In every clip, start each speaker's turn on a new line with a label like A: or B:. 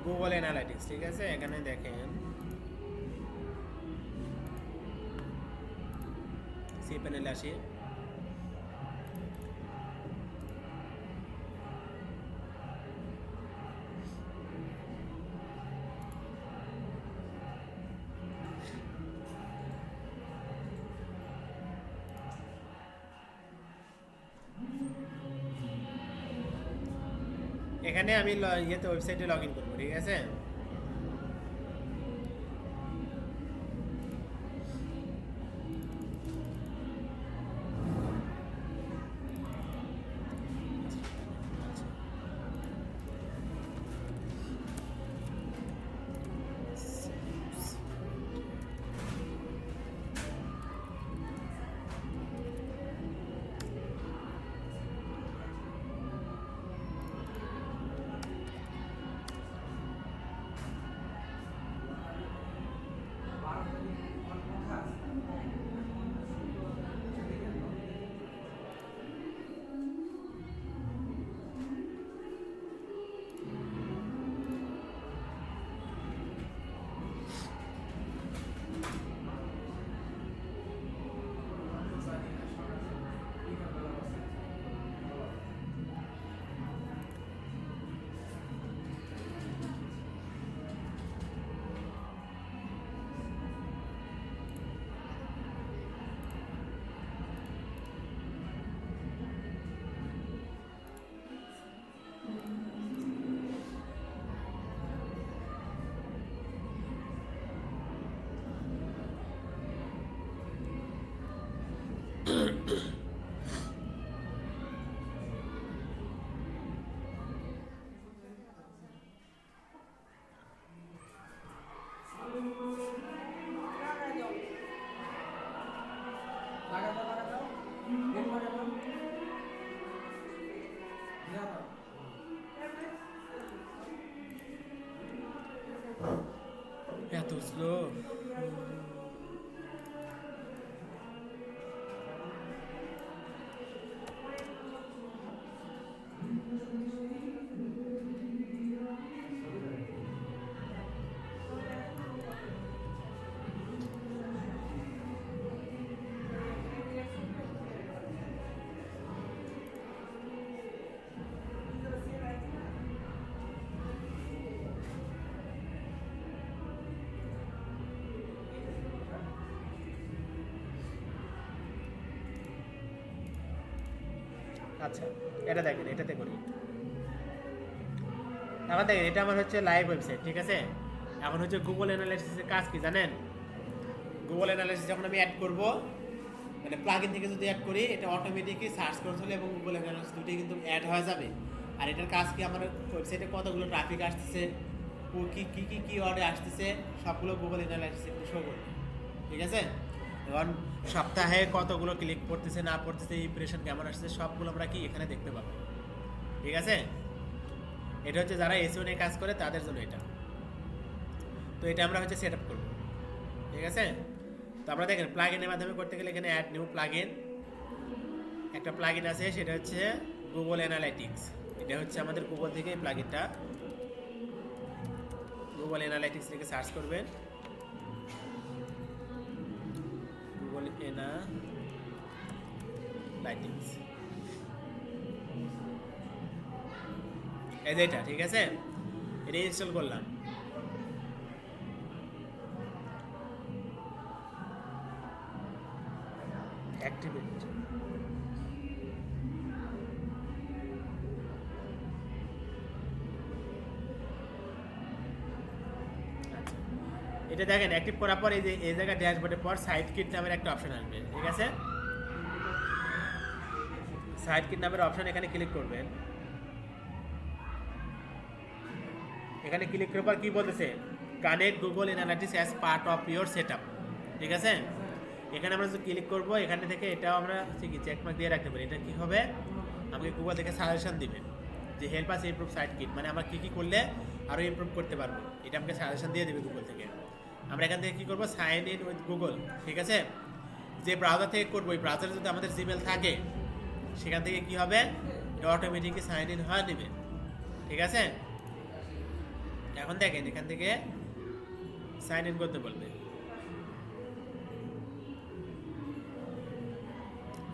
A: Google analytics, ঠিক আছে। এখানে দেখেন সি প্যানেলে আসি। এখানে আমি ইয়েতে ওয়েবসাইটে লগ ইন করবো, ঠিক আছে। এত স্লো। আচ্ছা, এটা দেখেন, এটাতে করি। এখন দেখেন এটা আমার হচ্ছে লাইভ ওয়েবসাইট, ঠিক আছে। এখন হচ্ছে গুগল অ্যানালাইসিসের কাজ কি জানেন? গুগল অ্যানালাইসিস যখন আমি অ্যাড করব, মানে প্লাগইন থেকে যদি অ্যাড করি, এটা অটোমেটিকলি সার্চ কনসোল এবং গুগল অ্যানালাইসিস দুটোই কিন্তু অ্যাড হয়ে যাবে। আর এটার কাজ কি, আমার ওয়েবসাইটে কতগুলো ট্রাফিক আসতেছে, ও কি কি কি কি অর্ডে আসতেছে, সবগুলো গুগল অ্যানালাইসিসে কিন্তু শো করবে, ঠিক আছে। এখন সপ্তাহে কতগুলো ক্লিক পড়তেছে না পড়তেছে, ইমপ্রেশন কেমন আসছে, সবগুলো আমরা কি এখানে দেখতে পাবো, ঠিক আছে। এটা হচ্ছে যারা এসইও নিয়ে কাজ করে তাদের জন্য এটা। তো এটা আমরা হচ্ছে সেট আপ করবো, ঠিক আছে। তো আমরা দেখেন প্লাগইনের মাধ্যমে করতে গেলে এখানে অ্যাড নিউ প্লাগইন, একটা প্লাগইন আছে, সেটা হচ্ছে গুগল অ্যানালাইটিক্স। এটা হচ্ছে আমাদের গুগল থেকে এই প্লাগইনটা, গুগল অ্যানালাইটিক্স থেকে সার্চ করবেন, গুগল অ্যানালাইটিক্স, এই যে এটা, ঠিক আছে। এটা ইনস্টল করলাম। অ্যাক্টিভেট, এটা দেখেন অ্যাক্টিভ করার পর এই যে এই জায়গায় ড্যাশবোর্ডের পর সাইট কিট নামের একটা অপশন আসবে, ঠিক আছে। সাইট কিট নামের অপশন এখানে ক্লিক করবেন। এখানে ক্লিক করার পর কি বলতেছে, connect Google analytics as part of your setup, ঠিক আছে। এখানে আমরা যদি ক্লিক করব, এখানে থেকে এটাও আমরা ঠিকই চেকমার্ক দিয়ে রাখতে পারি। এটা কি হবে, আমাকে গুগল থেকে সাজেশন দিবে যে help us improve site kit, মানে আমরা কী কী করলে আরও ইমপ্রুভ করতে পারবো, এটা আমাকে সাজেশন দিয়ে দেবে গুগল থেকে। আমরা এখান থেকে কী করবো, সাইন ইন উইথ গুগল, ঠিক আছে। যে ব্রাউজার থেকে করবো, ওই ব্রাউজারে যদি আমাদের জিমেল থাকে, সেখান থেকে কী হবে, এটা অটোমেটিকলি সাইন ইন হয়ে নেবে, ঠিক আছে। এখন দেখেন এখান থেকে সাইন ইন করতে বলবে,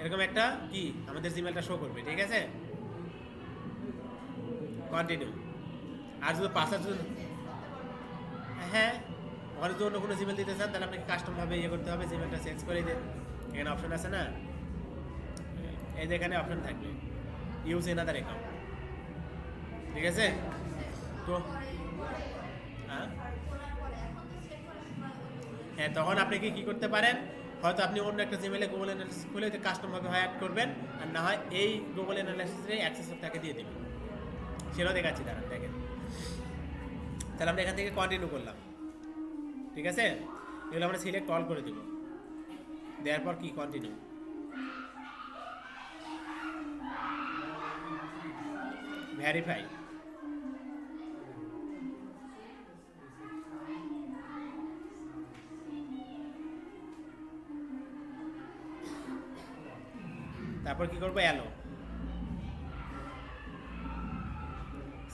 A: এরকম একটা কি আমাদের জিমেলটা শো করবে, ঠিক আছে। কন্টিনিউ। আর যদি পাসওয়ার্ড, হ্যাঁ ওখানে যদি অন্য কোনো জিমেল দিতে চান তাহলে আপনাকে কাস্টমভাবে ইয়ে করতে হবে, জিমেলটা চেঞ্জ করে দেন। এখানে অপশন আছে না, এই যে এখানে অপশন থাকবে ইউজ এনাদার অ্যাকাউন্ট, ঠিক আছে। তো হ্যাঁ তখন আপনি কি করতে পারেন, হয়তো আপনি অন্য একটা জিমেলে গুগল অ্যানালাইসিস খুলে কাস্টমভাবে হয় অ্যাড করবেন, আর না হয় এই গুগল অ্যানালাইসিসের অ্যাক্সেস তাকে দিয়ে দেবেন, সেটাও দেখাচ্ছি দাঁড়ান দেখেন। তাহলে আমরা এখান থেকে কন্টিনিউ করলাম, ঠিক আছে। এগুলো আমরা সিলেক্ট অল করে দেব, দেওয়ার পর কি কন্টিনিউ। ভেরিফাই, তারপর কি করবো, অ্যালো,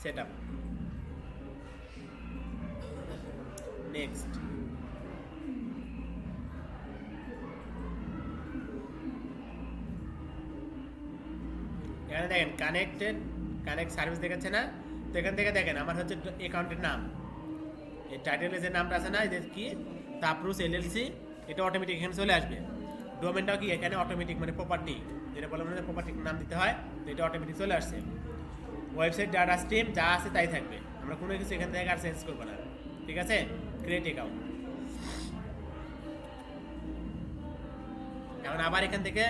A: সেট আপ, নেক্সট। এখানে দেখেন কানেক্ট সার্ভিস দেখাচ্ছে না, তো এখান থেকে দেখেন আমার হচ্ছে অ্যাকাউন্টের নাম, এই টাইটেলের যে নামটা আছে না, এদের কি তাপরুস এলএলসি, এটা অটোমেটিক এখানে চলে আসবে। ডোমেনটাও কি এখানে অটোমেটিক, মানে প্রপার্টি যেটা বললাম না, প্রপার্টি নাম দিতে হয়, তো এটা অটোমেটিক চলে আসছে। ওয়েবসাইট ডাটা স্ট্রিম যা আছে তাই থাকবে, আমরা কোনো কিছু এখান থেকে আর চেঞ্জ করবো না, ঠিক আছে। ক্রিয়েট অ্যাকাউন্ট, এখন আবার এখান থেকে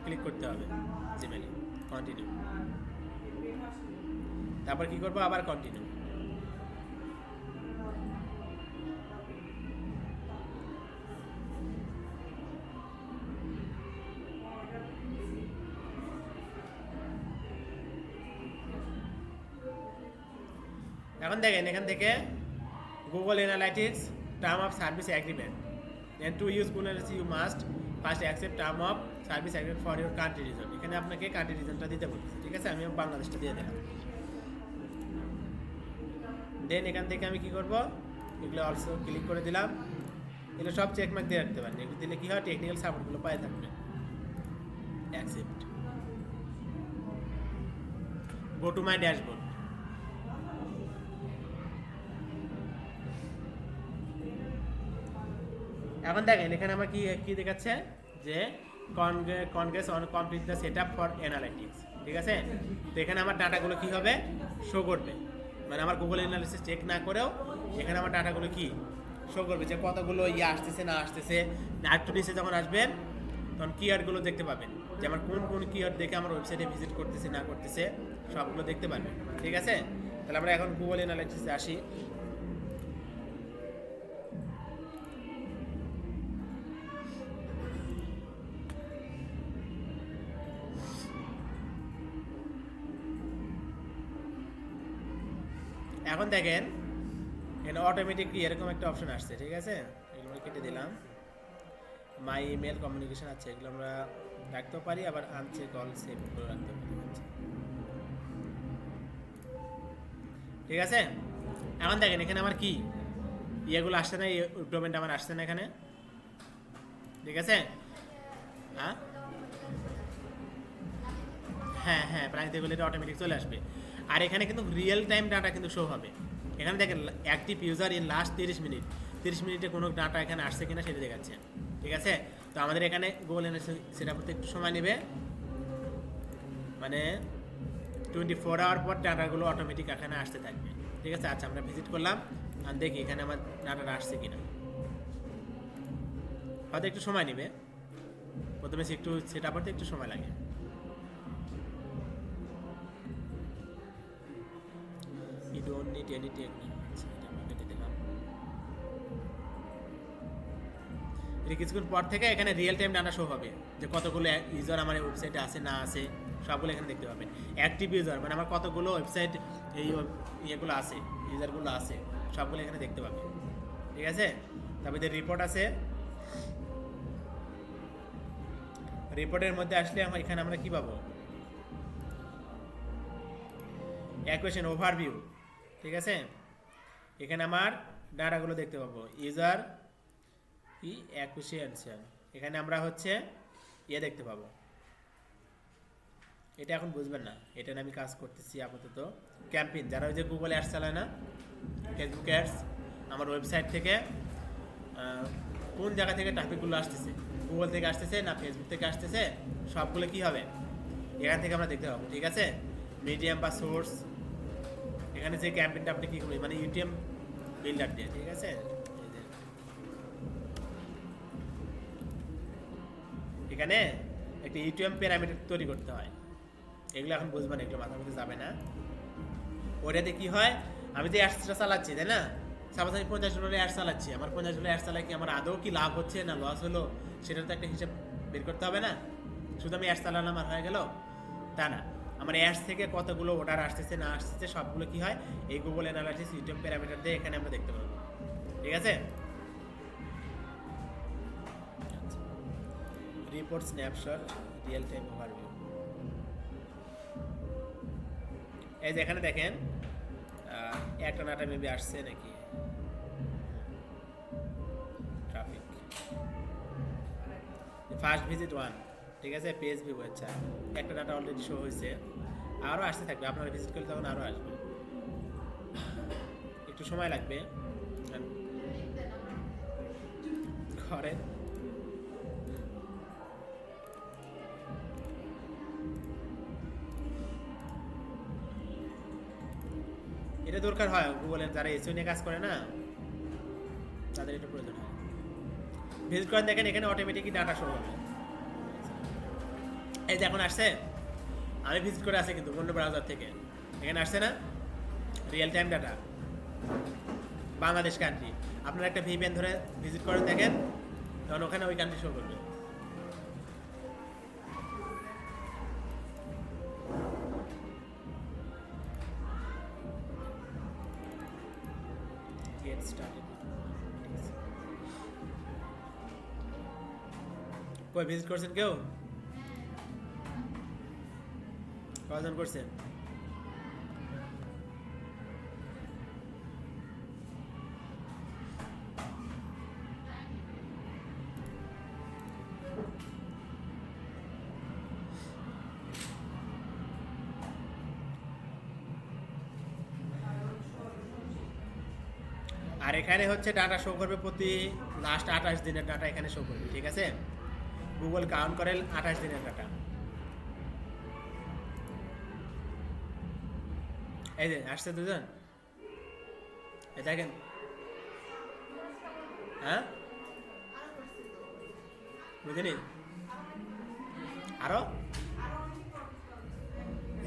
A: ক্লিক করতে হবে জিমেলে, কন্টিনিউ, তারপর কি করবো, আবার কন্টিনিউ। এখন দেখেন এখান থেকে Google Analytics term of service agreement, and to use Google Analytics you must first accept term of service agreement for your country region. এখানে আপনাকে কান্ট্রি রিজনটা দিতে বলতেছে, ঠিক আছে। আমি বাংলাদেশটা দিয়ে দিলাম। দেন এখান থেকে আমি কি করব, এগুলো অলসো ক্লিক করে দিলাম, এগুলো সব চেকমার্ক দিয়ে রাখতে পারেন, এগুলো দিলে কি হয়, টেকনিক্যাল সাপোর্টগুলো পাই থাকবে। Accept, go to my dashboard, এখন দেখেন এখানে আমার কি দেখাচ্ছে যে congress on complete the set up for analytics, ঠিক আছে। তো এখানে আমার ডাটাগুলো কি হবে, শো করবে, মানে আমার গুগল অ্যানালাইসিস চেক না করেও এখানে আমার ডাটাগুলো কি শো করবে, যে কতগুলো ইয়ে আসতেছে না আসতেছে। একটু নিচে যখন আসবেন তখন কিওয়ার্ডগুলো দেখতে পাবেন, যে আমার কোন কিওয়ার্ড দেখে আমার ওয়েবসাইটে ভিজিট করতেছে না করতেছে সবগুলো দেখতে পারবেন, ঠিক আছে। তাহলে আমরা এখন গুগল অ্যানালাইসিসে আসি। এখন দেখেন এখানে অটোমেটিকলি এরকম একটা অপশন আসছে, ঠিক আছে। এগুলো কেটে দিলাম, মাই ইমেল কমিউনিকেশন আছে, এগুলো আমরা রাখতেও পারি, আবার আনচেক অল সেভ করে রাখতে পারি, ঠিক আছে। এখন দেখেন এখানে আমার কি ইয়েগুলো আসছে না, এই ডোমেনটা আমার আসছে না এখানে, ঠিক আছে। হ্যাঁ হ্যাঁ হ্যাঁ প্রাণীতে গেলে এটা অটোমেটিক চলে আসবে। আর এখানে কিন্তু রিয়েল টাইম ডাটা কিন্তু শো হবে। এখানে দেখেন active user in last 30 minute, 30 মিনিটে কোনো ডাটা এখানে আসছে কিনা সেটা দেখাচ্ছে, ঠিক আছে। তো আমাদের এখানে গুগল অ্যানালাইসিস সেটা করতে একটু সময় নেবে, মানে 24 আওয়ার পর ডাটাগুলো অটোমেটিক এখানে আসতে থাকবে, ঠিক আছে। আচ্ছা আমরা ভিজিট করলাম আর দেখি এখানে আমার ডাটাটা আসছে কিনা, হয়তো একটু সময় নেবে, প্রথমে একটু সেটা করতে একটু সময় লাগে। You don't need any technique, এটা আমরা কেটে দিলাম। এর কিছুক্ষণ পর থেকে এখানে রিয়েল টাইম ডাটা শো হবে, যে কতগুলো ইউজার আমার ওয়েবসাইটে আছে না আছে সবগুলো এখানে দেখতে পাবেন। অ্যাক্টিভ ইউজার মানে আমার কতগুলো ওয়েবসাইট এই ইয়েগুলো আছে, ইউজারগুলো আছে সবগুলো এখানে দেখতে পাবেন, ঠিক আছে। তারপরে যে রিপোর্ট আছে, রিপোর্টের মধ্যে আসলে এখানে আমরা কি পাবো, অ্যাকুয়েশন ওভারভিউ, ঠিক আছে। এখানে আমার ডাটাগুলো দেখতে পাবো, ইউজার কি অ্যাকুইজিশন, এখানে আমরা হচ্ছে দেখতে পাবো। এটা এখন বুঝবেন না, এটা নিয়ে আমি কাজ করতেছি আপাতত। ক্যাম্পেইন, যারা ওই যে গুগল অ্যাডস চালায় না, ফেসবুক অ্যাডস, আমার ওয়েবসাইট থেকে কোন জায়গা থেকে ট্রাফিকগুলো আসতেছে, গুগল থেকে আসতেছে না ফেসবুক থেকে আসতেছে, সবগুলো কি হবে এখান থেকে আমরা দেখতে পাবো। ঠিক আছে, মিডিয়াম বা সোর্স, এখানে যে ক্যাম্পেইনটা আপনি কী করবেন মানে ইউটিএম বিল্ডার দিয়ে। ঠিক আছে, এখানে একটা ইউটিএম প্যারামিটার তৈরি করতে হয়, এগুলো এখন বুঝবেন, এগুলো মাথার মধ্যে যাবে না। ওটাতে কি হয়, আমি যে অ্যাডসটা চালাচ্ছি তাই না, সাপোজ আমি $50 অ্যাড চালাচ্ছি, আমার $50 অ্যাড চালাই কি আমার আদৌ কি লাভ হচ্ছে না লস হলো, সেটার তো একটা হিসাব বের করতে হবে না। শুধু আমি অ্যাড চালালাম আর হয়ে গেল তা না, আমার অ্যাডস থেকে কতগুলো অর্ডার আসতেছে না আসতেছে সবগুলো কি হয় এই গুগল অ্যানালাইসিস ইউটিউব প্যারামিটার দিয়ে এখানে আমরা দেখতে পাবো। ঠিক আছে, report snapshot real time overview, এই যে এখানে দেখেন একটা নাটা মেবি আসছে নাকি ট্রাফিক, ফার্স্ট ভিজিট 1, ঠিক আছে, পেজ ভিউ, আচ্ছা একটা ডাটা অলরেডি শো হয়েছে, আরও আসতে থাকবে, আপনারা ভিজিট করলে তখন আরও আসবে, একটু সময় লাগবে ঘরে। এটা দরকার হয় গুগলের যারা এসইও নিয়ে কাজ করে না তাদের এটা প্রয়োজন হয়। ভিজিট করেন, দেখেন এখানে অটোমেটিকই ডাটা শো হবে, এই যে এখন আসছে, আমি ভিজিট করে আসি কিন্তু অন্য ব্রাউজার থেকে, এখানে আসছে না real time data Bangladesh country, আপনারা একটা ভিপিএন ধরে ভিজিট করেন দেখেন, তখন ওখানে ওই কান্ট্রি শো করবে। Get started. কই ভিজিট করছেন কেউ, কজন করছেন? আর এখানে হচ্ছে ডাটা শো করবে প্রতি লাস্ট 28 দিনের ডাটা এখানে শো করবে। ঠিক আছে, গুগল কাউন্ট করে 28 দিনের ডাটা। এই যে আসছে দুজন, এই দেখেন, হ্যাঁ বুঝিনি আরো,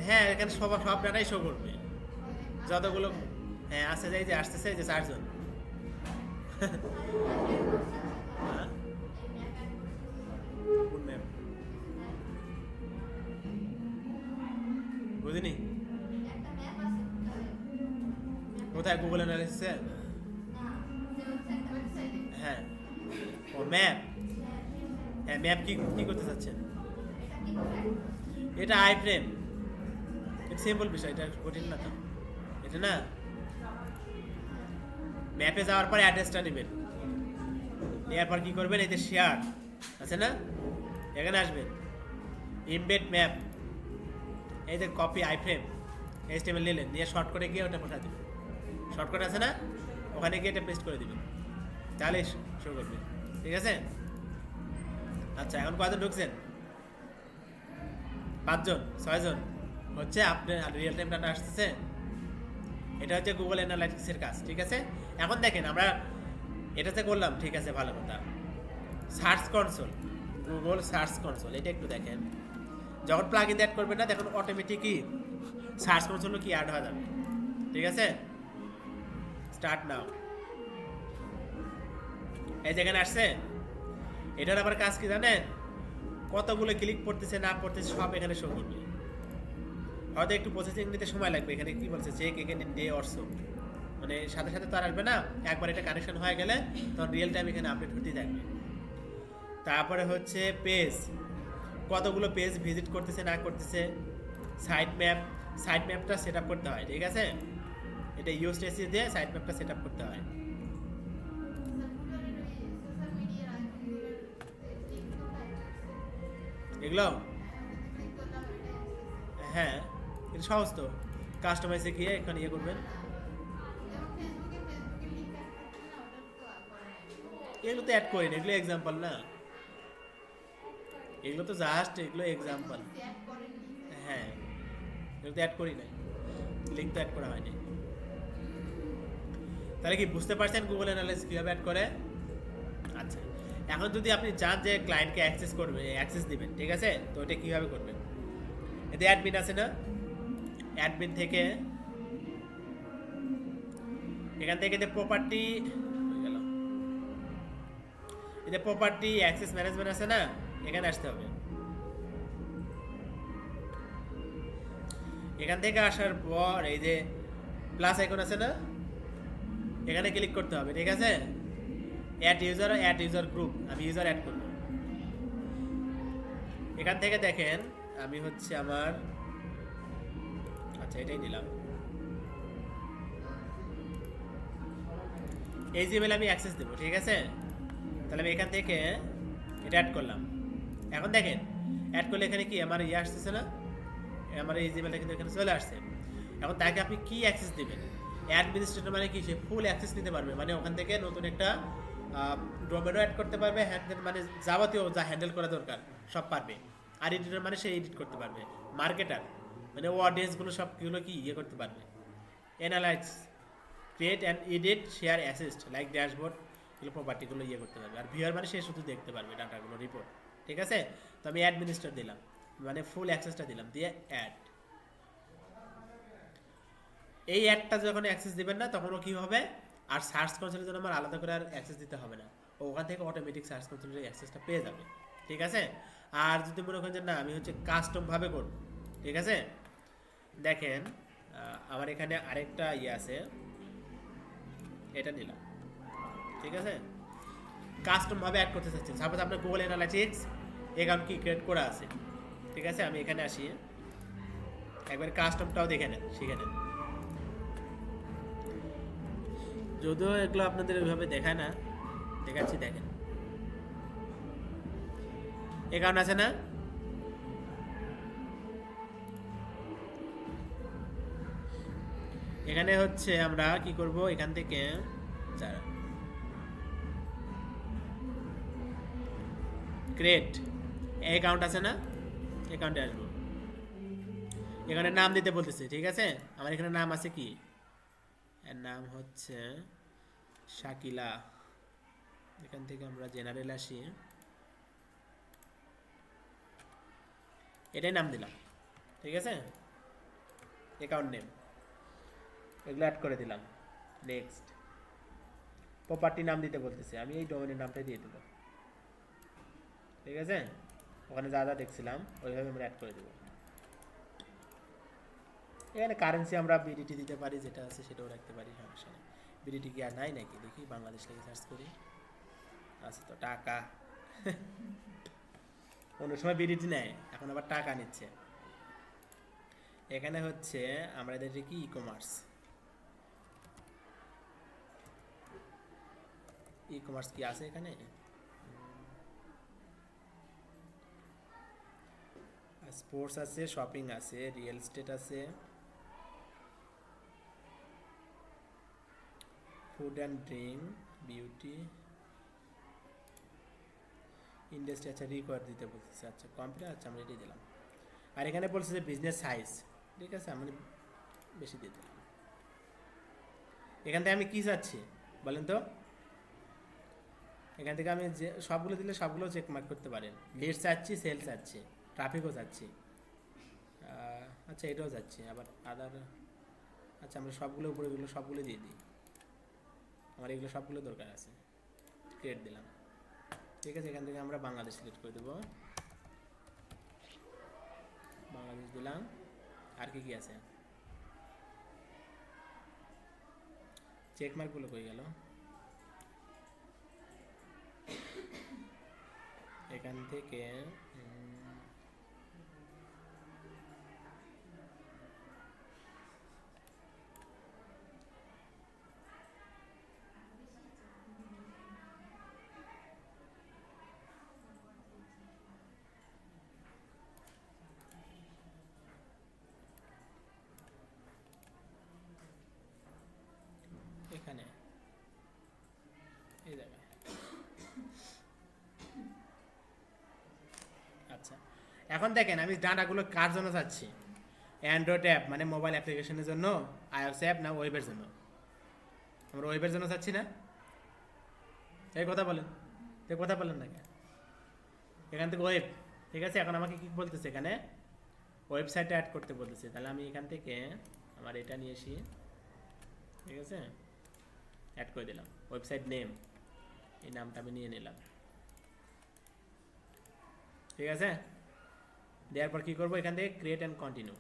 A: হ্যাঁ এখানে সব ডাটাই শো করবে যতগুলো, হ্যাঁ আসছে যে আসতেছে যে 4 জন। বুঝিনি কোথায় গুগল অ্যানালাইসিসে? হ্যাঁ ও ম্যাপ, হ্যাঁ ম্যাপ কি করতে চাচ্ছেন? এটা আই ফ্রেম, এটা সিম্পল বিষয়, এটা কঠিন না তো, এটা না ম্যাপে যাওয়ার পর অ্যাড্রেসটা নেবেন, নেওয়ার পর কী করবেন, এই যে শেয়ার আছে না এখানে আসবেন, ইমবেড ম্যাপ, এই যে কপি আই ফ্রেম HTML নিলেন, নিয়ে শর্ট করে গিয়ে ওটা পাঠা দেবেন, শর্টকাট আছে না ওখানে গিয়ে এটা পেস্ট করে দিবেন, তাহলে শো করবে। ঠিক আছে, আচ্ছা এখন কয়জন ঢুকছেন? 5 জন 6 জন হচ্ছে আপনার রিয়েল টাইম ডাটা আসতেছে, এটা হচ্ছে গুগল অ্যানালাইটিক্সের কাজ। ঠিক আছে, এখন দেখেন আমরা এটাতে করলাম, ঠিক আছে ভালো কথা। Search console, Google search console, এটা একটু দেখেন, যখন প্লাগ ইন অ্যাড করবেন না দেখুন অটোমেটিকই সার্চ কনসোলও কি অ্যাড হয়ে যাবে। ঠিক আছে, স্টার্ট নাও, এই যেখানে আসছে, এটার আবার কাজ কি জানেন, কতগুলো ক্লিক পড়তেছে না পড়তেছে সব এখানে শো করবে, হয়তো একটু প্রসেসিং নিতে সময় লাগবে। এখানে কি বলছে, চেক এখানে ডে অরসো, মানে সাথে সাথে তো আর আসবে না, একবার এটা কানেকশন হয়ে গেলে তখন রিয়েল টাইম এখানে আপডেট হতেই থাকবে। তারপরে হচ্ছে পেজ, কতগুলো পেজ ভিজিট করতেছে না করতেছে, সাইট ম্যাপটা সেট আপ করতে হয়। ঠিক আছে, এটা ইউএসটিসি দিয়ে সাইট ম্যাপটা সেট আপ করতে হয়। এগুলো হ্যাঁ, এটা সহজ তো। কাস্টমাইজে গিয়ে এখানে ইয়ে করবেন। এগুলো তো অ্যাড করিনি, এগুলো এক্সাম্পল না, এগুলো তো জাস্ট এগুলো এক্সাম্পল। হ্যাঁ, এগুলো তো অ্যাড করি নাই, লিঙ্ক তো অ্যাড করা হয়নি। তাহলে কি বুঝতে পারছেন গুগল অ্যানালাইসিস কীভাবে অ্যাড করে? আচ্ছা, এখন যদি আপনি চান যে ক্লায়েন্টকে অ্যাক্সেস করবে, অ্যাক্সেস দিবেন, ঠিক আছে, তো এটা কীভাবে করবেন? এতে অ্যাডমিন আছে না, অ্যাডমিন থেকে এখান থেকে যে প্রপার্টি হয়ে গেল, এই যে প্রপার্টি অ্যাক্সেস ম্যানেজমেন্ট আছে না, এখানে আসতে হবে। এখান থেকে আসার পর এই যে প্লাস আইকন আছে না, এখানে ক্লিক করতে হবে, ঠিক আছে। অ্যাড ইউজার গ্রুপ, আমি ইউজার অ্যাড করব। এখান থেকে দেখেন আমি হচ্ছে আমার, আচ্ছা এটাই নিলাম, এই জিমেলে আমি অ্যাক্সেস দেবো, ঠিক আছে। তাহলে আমি এখান থেকে এটা অ্যাড করলাম। এখন দেখেন অ্যাড করলে এখানে কি আমার ইয়ে আসতেছে না, আমার এই জিমেলটা কিন্তু এখানে চলে আসছে। এখন তাকে আপনি কি অ্যাক্সেস দেবেন? অ্যাডমিনিস্ট্রেটর মানে কি, সে ফুল অ্যাক্সেস নিতে পারবে, মানে ওখান থেকে নতুন একটা ডোমেনও অ্যাড করতে পারবে, হ্যান্ডেল মানে যাবতীয় যা হ্যান্ডেল করা দরকার সব পারবে। আর এডিটর মানে সে এডিট করতে পারবে। মার্কেটার মানে ও অডিয়েন্সগুলো সবগুলো কি ইয়ে করতে পারবে। Analyse, create and edit, share, assist like dashboard, এগুলো প্রপার্টিগুলো ইয়ে করতে পারবে। আর ভিউয়ার মানে সে শুধু দেখতে পারবে ডাটাগুলো, রিপোর্ট, ঠিক আছে। তো আমি অ্যাডমিনিস্ট্রেটর দিলাম, মানে ফুল অ্যাক্সেসটা দিলাম, দিয়ে অ্যাড। এই অ্যাডটা যখন অ্যাক্সেস দিবেন না তখনও কী হবে, আর সার্চ কনসোলের জন্য আমার আলাদা করে আর অ্যাক্সেস দিতে হবে না, ও ওখান থেকে অটোমেটিক সার্চ কনসোলের অ্যাক্সেসটা পেয়ে যাবে, ঠিক আছে। আর যদি মনে করেন যে না আমি হচ্ছে কাস্টমভাবে করব, ঠিক আছে, দেখেন আমার এখানে আরেকটা ইয়ে আছে, এটা নিলাম, ঠিক আছে। কাস্টমভাবে অ্যাড করতে চাচ্ছেন, সাপোজ আপনার গুগল অ্যানালাইটিক্স অ্যাকাউন্ট কি ক্রিয়েট করা আছে, ঠিক আছে। আমি এখানে আসি, একবার কাস্টমটাও দেখে নেন, শিখে নেন। যদিও এগুলো আপনাদের ওইভাবে দেখায় না, দেখাচ্ছি, দেখেন অ্যাকাউন্ট আছে না, এখানে হচ্ছে আমরা কি করব, এখান থেকে ক্রিয়েট অ্যাকাউন্ট আছে না, অ্যাকাউন্টে আসবো, এখানে নাম দিতে বলতেছে, ঠিক আছে। আমার এখানে নাম আছে কি, এর নাম হচ্ছে শাকিলা। এখান থেকে আমরা জেনারেল আসি, এটাই নাম দিলাম, ঠিক আছে, অ্যাকাউন্ট নেম, এগুলো অ্যাড করে দিলাম। নেক্সট, প্রপার্টি নাম দিতে বলতেছে, আমি এই ডোমেনের নামটাই দিয়ে দেবো, ঠিক আছে। ওখানে যা যা দেখছিলাম ওইভাবে আমরা অ্যাড করে দেবো। এখানে কারেন্সি আমরা বিডিটি দিতে পারি, যেটা আছে সেটাও রাখতে পারি, সমস্যা নেই। বিডিটি কি আর নাই নাকি, দেখি বাংলাদেশ থেকে সার্চ করি, আছে তো টাকা। অন্য সময় বিডিটি নেয়, এখন আবার টাকা নিচ্ছে। এখানে হচ্ছে আমাদের কি ই কমার্স, ই কমার্স কি আছে এখানে, স্পোর্টস আছে, শপিং আছে, রিয়েল এস্টেট আছে, food and drink, beauty, industry, আচ্ছা রিকোয়ার দিতে বলতেছে, আচ্ছা কম্পিউটার, আচ্ছা আমরা এটাই দিলাম। আর এখানে বলছে যে বিজনেস সাইজ, ঠিক আছে, আমি বেশি দিয়ে দিলাম। এখান থেকে আমি কী চাচ্ছি বলেন তো, এখান থেকে আমি যে সবগুলো দিলে সবগুলো চেক মার্ক করতে পারেন। লিড চাচ্ছি, সেল চাচ্ছি, ট্রাফিকও চাচ্ছি, আচ্ছা এটাও যাচ্ছে, আবার আদার, আচ্ছা আমরা সবগুলো উপরে এগুলো সবগুলো দিয়ে দিই, আমার এগুলো সবগুলো দরকার আছে, ক্রিয়েট দিলাম, ঠিক আছে। এখান থেকে আমরা বাংলাদেশ সিলেক্ট করে দেবো, বাংলাদেশ দিলাম। আর কি কি আছে, চেক মার্কগুলো কই গেল, এখান থেকে এখানে এই জায়গায়। আচ্ছা, এখন দেখেন আমি ডাটাগুলো কার জন্য চাচ্ছি, অ্যান্ড্রয়েড অ্যাপ মানে মোবাইল অ্যাপ্লিকেশনের জন্য, আইওএস অ্যাপ না ওয়েবের জন্য? আমরা ওয়েবের জন্য চাচ্ছি না? এই কথা বলেন, এই কথা বলেন না কেন? এখান থেকে ওয়েব, ঠিক আছে। এখন আমাকে কি বলতেছে এখানে, ওয়েবসাইটে অ্যাড করতে বলতেছে। তাহলে আমি এখান থেকে আমার এটা নিয়ে আসি, ঠিক আছে, অ্যাড করে দিলাম ওয়েবসাইট নেম, এই নামটা আমি নিয়ে নিলাম, ঠিক আছে। দেওয়ার পর কী করবো, এখান থেকে ক্রিয়েট অ্যান্ড কন্টিনিউ।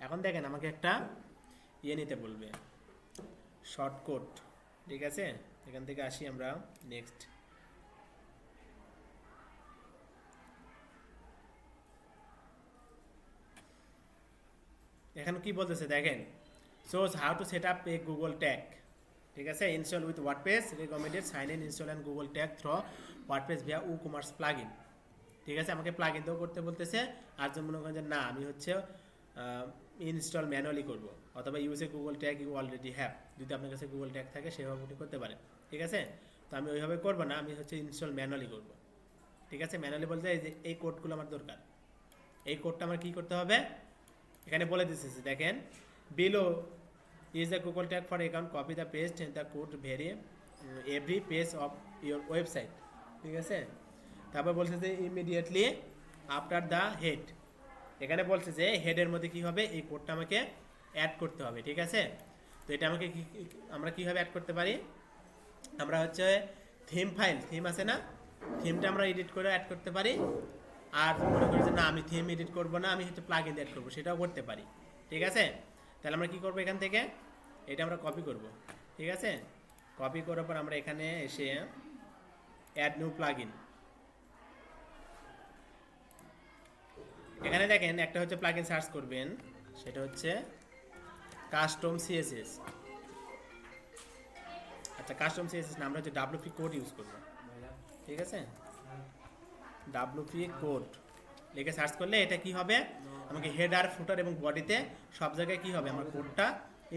A: এখন দেখেন আমাকে একটা ইয়ে নিতে বলবে, শর্টকাট, ঠিক আছে। এখান থেকে আসি আমরা নেক্সট। এখানে কি বলতেছে দেখেন, shows how to set up a Google tag, ঠিক আছে, install with WordPress, recommended sign in install and Google tag through WordPress via WooCommerce plugin, ঠিক আছে। আমাকে প্লাগইন তো করতে বলতেছে, আর যদি মনে করেন যে না আমি হচ্ছে ইনস্টল ম্যানুয়ালি করব, অথবা use a Google tag you already have, যদি আপনার কাছে গুগল ট্যাগ থাকে সেভাবে আপনি করতে পারেন, ঠিক আছে। তো আমি ওইভাবে করবো না, আমি হচ্ছে ইনস্টল ম্যানুয়ালি করব, ঠিক আছে। ম্যানুয়ালি বলতে এই যে এই কোডগুলো আমার দরকার, এই কোডটা আমার কী করতে হবে এখানে বলে দিতেছি দেখেন, below is the Google tag for account, copy the paste the code very every page of your website, ঠিক আছে। তারপর বলছে যে ইমিডিয়েটলি আফটার দ্য হেড, এখানে বলছে যে হেডের মধ্যে কী হবে, এই কোডটা আমাকে অ্যাড করতে হবে, ঠিক আছে। তো এটা আমাকে আমরা কীভাবে অ্যাড করতে পারি, আমরা হচ্ছে থিম ফাইল, থিম আছে না, থিমটা আমরা এডিট করে অ্যাড করতে পারি। আর মনে করি যে না আমি থিম এডিট করবো না, আমি হচ্ছে প্লাগইন অ্যাড করবো, সেটাও করতে পারি, ঠিক আছে। তাহলে আমরা কী করবো, এখান থেকে এটা আমরা কপি করব, ঠিক আছে। কপি করার পর আমরা এখানে এসে অ্যাড নিউ প্লাগইন, এখানে দেখেন একটা হচ্ছে প্লাগইন সার্চ করবেন, সেটা হচ্ছে কাস্টম সিএসএস। আচ্ছা, কাস্টম সিএসএস না, আমরা হচ্ছে ডাব্লিউপি কোড ইউজ করবো, ঠিক আছে। ডাব্লিউপি কোড লিখে সার্চ করলে এটা কি হবে, আমাকে হেডার ফুটার এবং বডিতে সব জায়গায় কি হবে, আমার কোডটা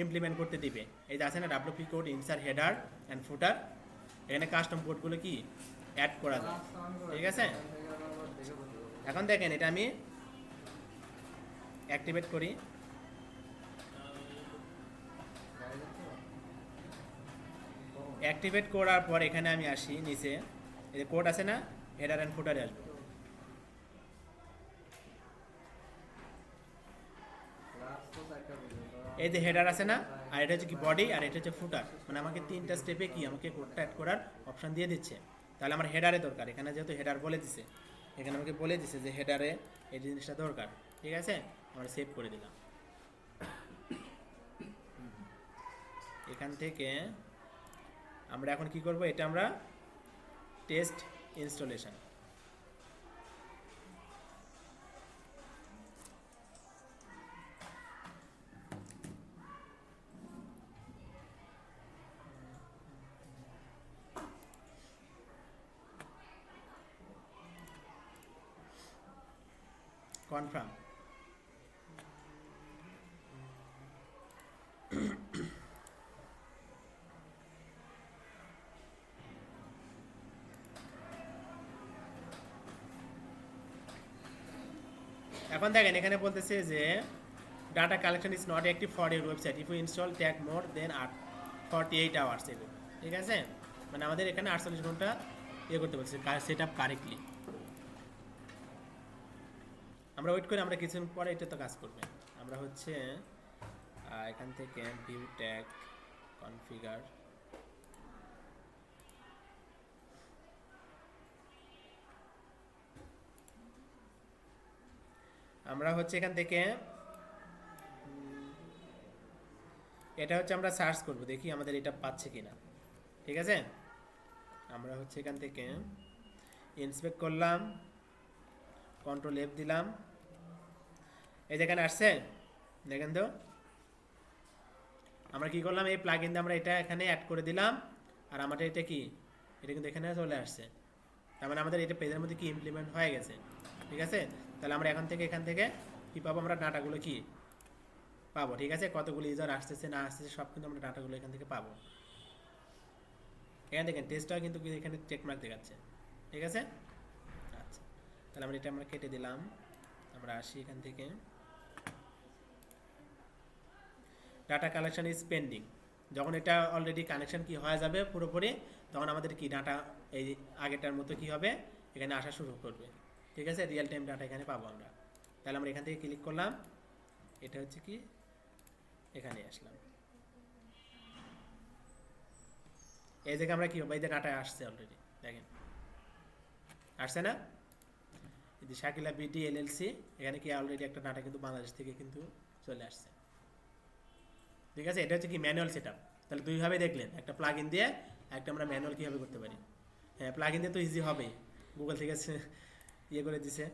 A: ইমপ্লিমেন্ট করতে দিবে। এই যে আছে না WP code insert header and ফুটার, এখানে কাস্টম কোডগুলো কি অ্যাড করা যায়, ঠিক আছে। এখন দেখেন এটা আমি অ্যাক্টিভেট করি, অ্যাক্টিভেট করার পর এখানে আমি আসি নিচে, এই যে কোড আছে না, হেডার অ্যান্ড ফুটারে আসবো, এই যে হেডার আছে না, আর এটা হচ্ছে কি বডি, আর এটা হচ্ছে ফুটার, মানে আমাকে তিনটা স্টেপে কি আমাকে কোডটা অ্যাড করার অপশন দিয়ে দিচ্ছে। তাহলে আমার হেডারে দরকার, এখানে যেহেতু হেডার বলে দিছে, এখানে আমাকে বলে দিছে যে হেডারে এই জিনিসটা দরকার, ঠিক আছে। আমরা সেভ করে দিলাম। এখান থেকে আমরা এখন কি করব, এটা আমরা টেস্ট ইনস্টলেশন, কনফার্ম। এখন দেখেন এখানে বলতেছে যে data collection is not active for your website if you install tag more than 48 hours ago, ঠিক আছে। মানে আমাদের এখানে 48 ঘন্টা ইয়ে করতে বলছে সেট আপ কারেক্টলি। আমরা ওয়েট করি, আমরা কিছুক্ষণ পরে এটা তো কাজ করবে। আমরা হচ্ছে এখান থেকে ভিউ ট্যাগ কনফিগার, আমরা হচ্ছে এখান থেকে এটা হচ্ছে আমরা সার্চ করব, দেখি আমাদের এটা পাচ্ছে কিনা, ঠিক আছে। আমরা হচ্ছে এখান থেকে ইন্সপেক্ট করলাম, কন্ট্রোল এফ দিলাম, এই যেখানে আসছে দেখেন তো, আমরা কি করলাম, এই প্লাগইন দিয়ে আমরা এটা এখানে অ্যাড করে দিলাম, আর আমাদের এটা কি, এটা কিন্তু এখানে চলে আসছে, তার মানে আমাদের এটা পেজের মধ্যে কি ইমপ্লিমেন্ট হয়ে গেছে, ঠিক আছে। তাহলে আমরা এখান থেকে কি পাবো, আমরা ডাটাগুলো কি পাবো, ঠিক আছে। কতগুলো ইউজার আসতেছে না আসতেছে সব কিন্তু আমরা ডাটাগুলো এখান থেকে পাবো, এখানে দেখেন টেস্টটাও কিন্তু এখানে চেকমার্ক দেখাচ্ছে, ঠিক আছে। আচ্ছা, তাহলে আমরা কেটে দিলাম। আমরা আসি এখান থেকে, ডাটা কালেকশন ইজ পেন্ডিং। যখন এটা অলরেডি কানেকশন কি হয়ে যাবে পুরোপুরি, তখন আমাদের কি ডাটা এই আগেরটার মতো কি হবে, এখানে আসা শুরু করবে, ঠিক আছে। রিয়েল টাইম ডাটা এখানে পাবো আমরা। তাহলে আমরা এখান থেকে ক্লিক করলাম, এটা হচ্ছে কি এখানে আসলাম, এই জায়গায় আমরা কি হবে, এই যে ডাটা আসছে অলরেডি, দেখেন আসছে না, এই যে শাকিলা বিডি এলএলসি, এখানে কি অলরেডি একটা ডাটা কিন্তু বাংলাদেশ থেকে কিন্তু চলে আসছে, ঠিক আছে। এটা হচ্ছে কি ম্যানুয়াল সেট আপ। তাহলে দুইভাবে দেখলেন, একটা প্লাগ ইন দিয়ে একটা আমরা ম্যানুয়াল কীভাবে করতে পারি। হ্যাঁ, প্লাগ ইন দিয়ে তো ইজি হবে, গুগল থেকে ইয়ে করে দিছে।